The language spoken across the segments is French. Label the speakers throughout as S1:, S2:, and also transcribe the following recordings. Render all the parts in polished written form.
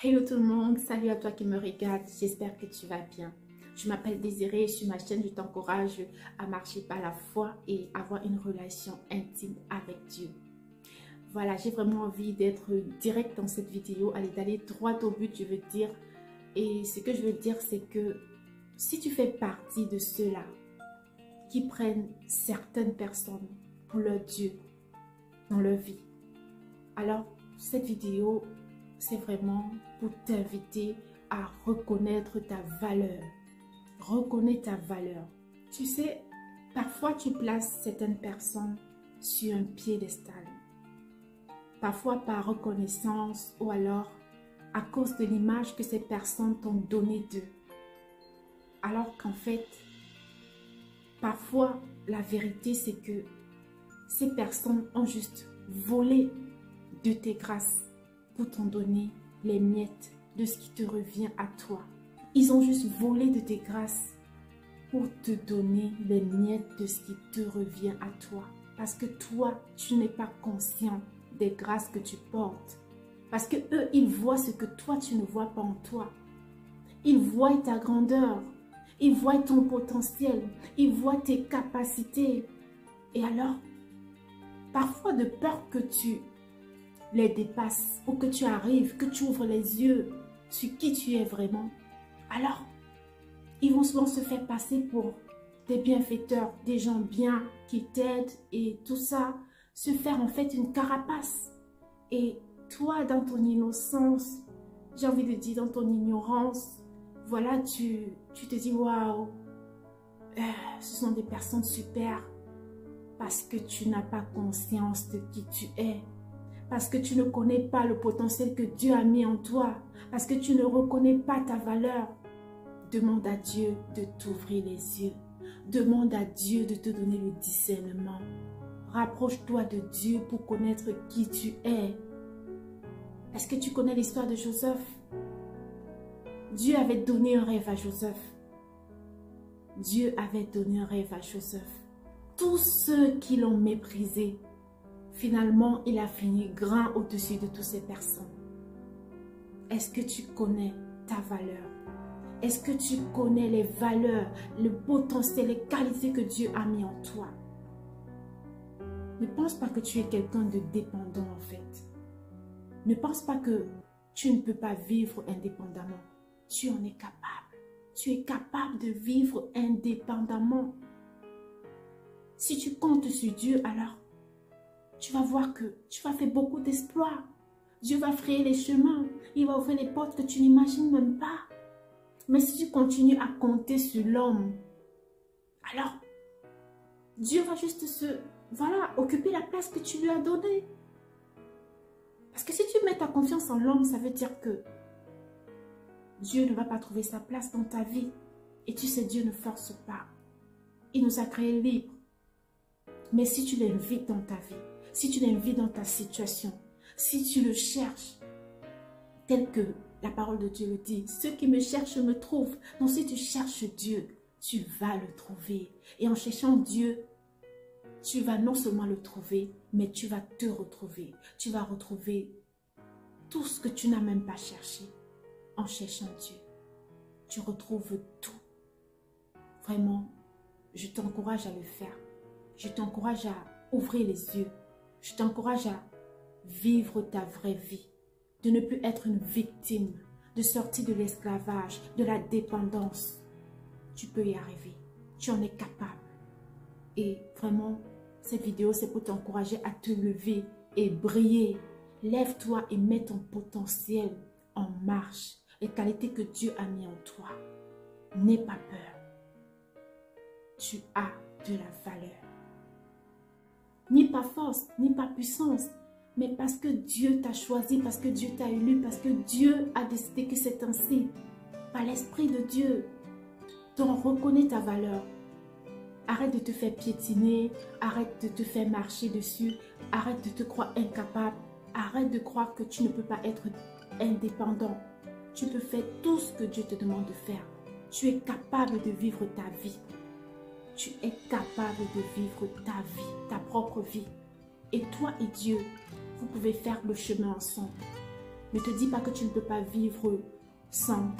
S1: Hello tout le monde, salut à toi qui me regarde, j'espère que tu vas bien. Je m'appelle Désirée et sur ma chaîne je t'encourage à marcher par la foi et avoir une relation intime avec Dieu. Voilà, j'ai vraiment envie d'être direct dans cette vidéo, d'aller droit au but, je veux dire. Et ce que je veux dire, c'est que si tu fais partie de ceux-là qui prennent certaines personnes pour leur Dieu dans leur vie, alors cette vidéo, c'est vraiment pour t'inviter à reconnaître ta valeur. Reconnais ta valeur. Tu sais, parfois tu places certaines personnes sur un piédestal. Parfois par reconnaissance ou alors à cause de l'image que ces personnes t'ont donnée d'eux. Alors qu'en fait, parfois la vérité c'est que ces personnes ont juste volé de tes grâces pour t'en donner les miettes de ce qui te revient à toi. Ils ont juste volé de tes grâces pour te donner les miettes de ce qui te revient à toi. Parce que toi, tu n'es pas conscient des grâces que tu portes. Parce que eux, ils voient ce que toi, tu ne vois pas en toi. Ils voient ta grandeur. Ils voient ton potentiel. Ils voient tes capacités. Et alors, parfois de peur que tu les dépasses ou que tu arrives, que tu ouvres les yeux sur qui tu es vraiment, alors ils vont souvent se faire passer pour des bienfaiteurs, des gens bien qui t'aident et tout ça, se faire en fait une carapace. Et toi, dans ton innocence, j'ai envie de dire dans ton ignorance, voilà, tu te dis waouh, ce sont des personnes super parce que tu n'as pas conscience de qui tu es. Parce que tu ne connais pas le potentiel que Dieu a mis en toi. Parce que tu ne reconnais pas ta valeur. Demande à Dieu de t'ouvrir les yeux. Demande à Dieu de te donner le discernement. Rapproche-toi de Dieu pour connaître qui tu es. Est-ce que tu connais l'histoire de Joseph? Dieu avait donné un rêve à Joseph. Dieu avait donné un rêve à Joseph. Tous ceux qui l'ont méprisé, finalement, il a fini grand au-dessus de toutes ces personnes. Est-ce que tu connais ta valeur? Est-ce que tu connais les valeurs, le potentiel, les qualités que Dieu a mis en toi? Ne pense pas que tu es quelqu'un de dépendant en fait. Ne pense pas que tu ne peux pas vivre indépendamment. Tu en es capable. Tu es capable de vivre indépendamment. Si tu comptes sur Dieu, alors tu vas voir que tu vas faire beaucoup d'exploits. Dieu va frayer les chemins. Il va ouvrir les portes que tu n'imagines même pas. Mais si tu continues à compter sur l'homme, alors Dieu va juste occuper la place que tu lui as donnée. Parce que si tu mets ta confiance en l'homme, ça veut dire que Dieu ne va pas trouver sa place dans ta vie. Et tu sais, Dieu ne force pas. Il nous a créés libres. Mais si tu l'invites dans ta vie, si tu l'invites dans ta situation, si tu le cherches, tel que la parole de Dieu le dit, ceux qui me cherchent me trouvent. Donc si tu cherches Dieu, tu vas le trouver. Et en cherchant Dieu, tu vas non seulement le trouver, mais tu vas te retrouver. Tu vas retrouver tout ce que tu n'as même pas cherché en cherchant Dieu. Tu retrouves tout. Vraiment, je t'encourage à le faire. Je t'encourage à ouvrir les yeux. Je t'encourage à vivre ta vraie vie. De ne plus être une victime. De sortir de l'esclavage, de la dépendance. Tu peux y arriver. Tu en es capable. Et vraiment, cette vidéo, c'est pour t'encourager à te lever et briller. Lève-toi et mets ton potentiel en marche. Les qualités que Dieu a mis en toi. N'aie pas peur. Tu as de la valeur. Ni par force, ni par puissance, mais parce que Dieu t'a choisi, parce que Dieu t'a élu, parce que Dieu a décidé que c'est ainsi. Par l'Esprit de Dieu. Donc reconnais ta valeur. Arrête de te faire piétiner, arrête de te faire marcher dessus, arrête de te croire incapable, arrête de croire que tu ne peux pas être indépendant. Tu peux faire tout ce que Dieu te demande de faire. Tu es capable de vivre ta vie. Tu es capable de vivre ta vie, ta propre vie. Et toi et Dieu, vous pouvez faire le chemin ensemble. ne te dis pas que tu ne peux pas vivre sans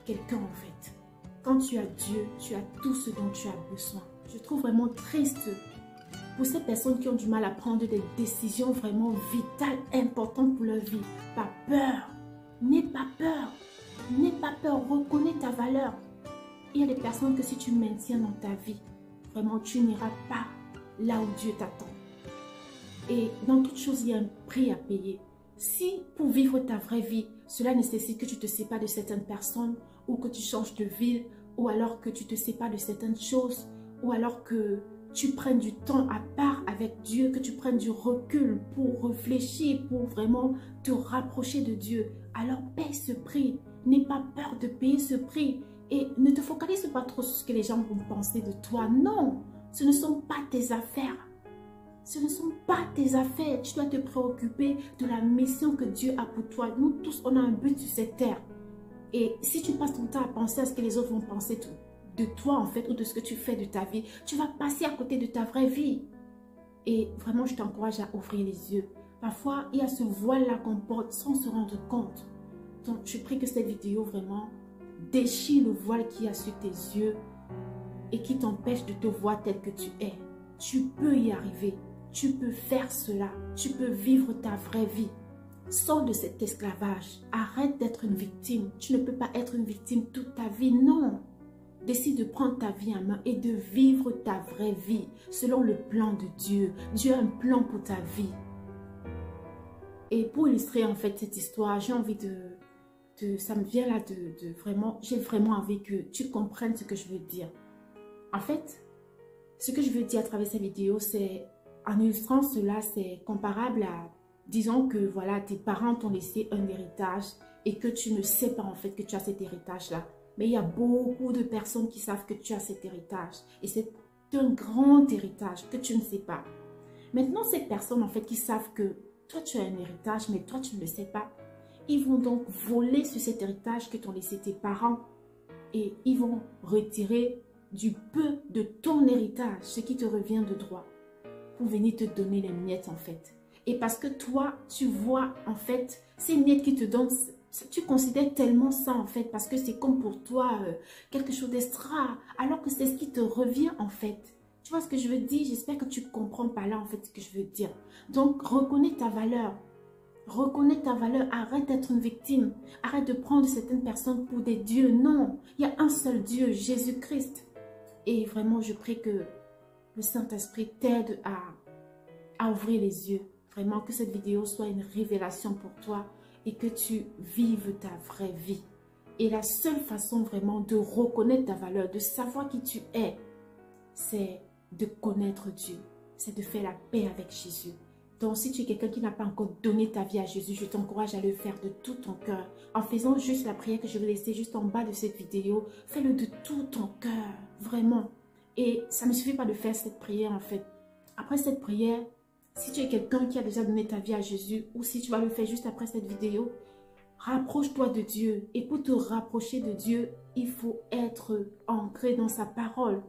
S1: quelqu'un en fait. Quand tu as Dieu, tu as tout ce dont tu as besoin. Je trouve vraiment triste pour ces personnes qui ont du mal à prendre des décisions vraiment vitales, importantes pour leur vie. Pas peur. N'aie pas peur. N'aie pas peur. Reconnais ta valeur. Il y a des personnes que si tu maintiens dans ta vie, vraiment tu n'iras pas là où Dieu t'attend. Et dans toute chose, il y a un prix à payer. Si pour vivre ta vraie vie, cela nécessite que tu te sépares de certaines personnes ou que tu changes de ville ou alors que tu te sépares de certaines choses ou alors que tu prennes du temps à part avec Dieu, que tu prennes du recul pour réfléchir, pour vraiment te rapprocher de Dieu, alors paye ce prix. N'aie pas peur de payer ce prix et ne te focalise pas trop sur ce que les gens vont penser de toi. Non, ce ne sont pas tes affaires. Ce ne sont pas tes affaires. Tu dois te préoccuper de la mission que Dieu a pour toi. Nous tous, on a un but sur cette terre. Et si tu passes ton temps à penser à ce que les autres vont penser de toi en fait, ou de ce que tu fais de ta vie, tu vas passer à côté de ta vraie vie. Et vraiment, je t'encourage à ouvrir les yeux. Parfois, il y a ce voile-là qu'on porte sans se rendre compte. Donc, je prie que cette vidéo vraiment déchire le voile qu'il y a sur tes yeux et qui t'empêche de te voir tel que tu es. Tu peux y arriver. Tu peux faire cela. Tu peux vivre ta vraie vie. Sors de cet esclavage. Arrête d'être une victime. Tu ne peux pas être une victime toute ta vie. Non. Décide de prendre ta vie en main et de vivre ta vraie vie selon le plan de Dieu. Dieu a un plan pour ta vie. Et pour illustrer en fait cette histoire, j'ai envie ça me vient là de vraiment, j'ai vraiment envie que tu comprennes ce que je veux dire. En fait, ce que je veux dire à travers cette vidéo, c'est, en illustrant cela, c'est comparable à, disons que voilà, tes parents t'ont laissé un héritage et que tu ne sais pas en fait que tu as cet héritage-là. Mais il y a beaucoup de personnes qui savent que tu as cet héritage. Et c'est un grand héritage que tu ne sais pas. Maintenant, ces personnes en fait qui savent que toi tu as un héritage, mais toi tu ne le sais pas, ils vont donc voler sur cet héritage que t'ont laissé tes parents. Et ils vont retirer du peu de ton héritage, ce qui te revient de droit, pour venir te donner les miettes en fait. Et parce que toi, tu vois en fait, ces miettes qui te donnent, tu considères tellement ça en fait, parce que c'est comme pour toi quelque chose d'extra, alors que c'est ce qui te revient en fait. Tu vois ce que je veux dire? J'espère que tu comprends par là en fait ce que je veux dire. Donc, reconnais ta valeur. Reconnais ta valeur, arrête d'être une victime. Arrête de prendre certaines personnes pour des dieux. Non, il y a un seul Dieu, Jésus-Christ. Et vraiment, je prie que le Saint-Esprit t'aide à ouvrir les yeux. Vraiment, que cette vidéo soit une révélation pour toi et que tu vives ta vraie vie. Et la seule façon vraiment de reconnaître ta valeur, de savoir qui tu es, c'est de connaître Dieu. C'est de faire la paix avec Jésus. Donc, si tu es quelqu'un qui n'a pas encore donné ta vie à Jésus, je t'encourage à le faire de tout ton cœur. En faisant juste la prière que je vais laisser juste en bas de cette vidéo, fais-le de tout ton cœur, vraiment. Et ça ne suffit pas de faire cette prière en fait. Après cette prière, si tu es quelqu'un qui a déjà donné ta vie à Jésus, ou si tu vas le faire juste après cette vidéo, rapproche-toi de Dieu. Et pour te rapprocher de Dieu, il faut être ancré dans sa parole.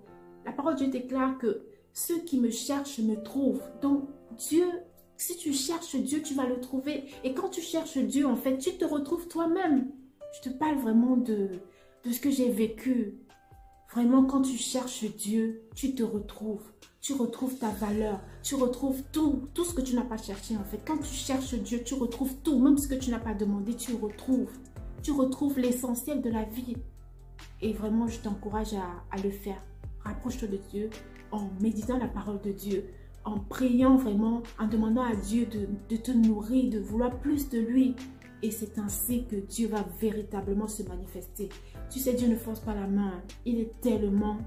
S1: La parole de Dieu déclare que ceux qui me cherchent me trouvent. Donc Dieu, si tu cherches Dieu, tu vas le trouver. Et quand tu cherches Dieu, en fait, tu te retrouves toi-même. Je te parle vraiment de ce que j'ai vécu. Vraiment, quand tu cherches Dieu, tu te retrouves. Tu retrouves ta valeur. Tu retrouves tout ce que tu n'as pas cherché, en fait. Quand tu cherches Dieu, tu retrouves tout. Même ce que tu n'as pas demandé, tu retrouves. Tu retrouves l'essentiel de la vie. Et vraiment, je t'encourage à le faire. Rapproche-toi de Dieu en méditant la parole de Dieu, en priant vraiment, en demandant à Dieu de te nourrir, de vouloir plus de lui. Et c'est ainsi que Dieu va véritablement se manifester. Tu sais, Dieu ne force pas la main. Il est tellement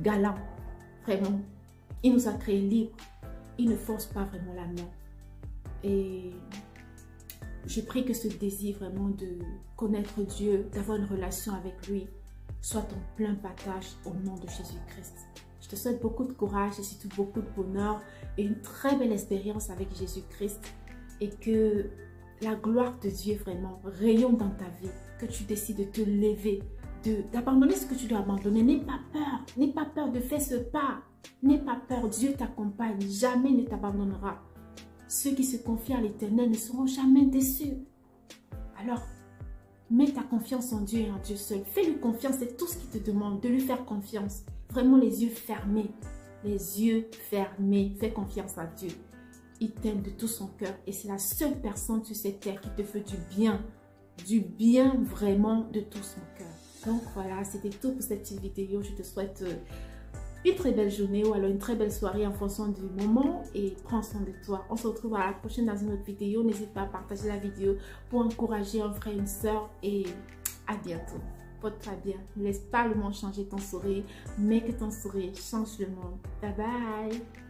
S1: galant. Vraiment. Il nous a créés libres. Il ne force pas vraiment la main. Et je prie que ce désir vraiment de connaître Dieu, d'avoir une relation avec lui, soit ton plein partage au nom de Jésus-Christ. Je te souhaite beaucoup de courage et surtout beaucoup de bonheur et une très belle expérience avec Jésus-Christ. Et que la gloire de Dieu vraiment rayonne dans ta vie. Que tu décides de te lever, d'abandonner ce que tu dois abandonner. N'aie pas peur. N'aie pas peur de faire ce pas. N'aie pas peur. Dieu t'accompagne. Jamais ne t'abandonnera. Ceux qui se confient à l'Éternel ne seront jamais déçus. Alors, mets ta confiance en Dieu et en Dieu seul. Fais-lui confiance, c'est tout ce qu'il te demande, de lui faire confiance. Vraiment les yeux fermés. Les yeux fermés. Fais confiance à Dieu. Il t'aime de tout son cœur et c'est la seule personne sur cette terre qui te fait du bien vraiment de tout son cœur. Donc voilà, c'était tout pour cette petite vidéo. Je te souhaite une très belle journée ou alors une très belle soirée en fonction du moment et prends soin de toi. On se retrouve à la prochaine dans une autre vidéo. N'hésite pas à partager la vidéo pour encourager un frère et une soeur et à bientôt. Porte-toi bien. Ne laisse pas le monde changer ton sourire, mais que ton sourire change le monde. Bye bye.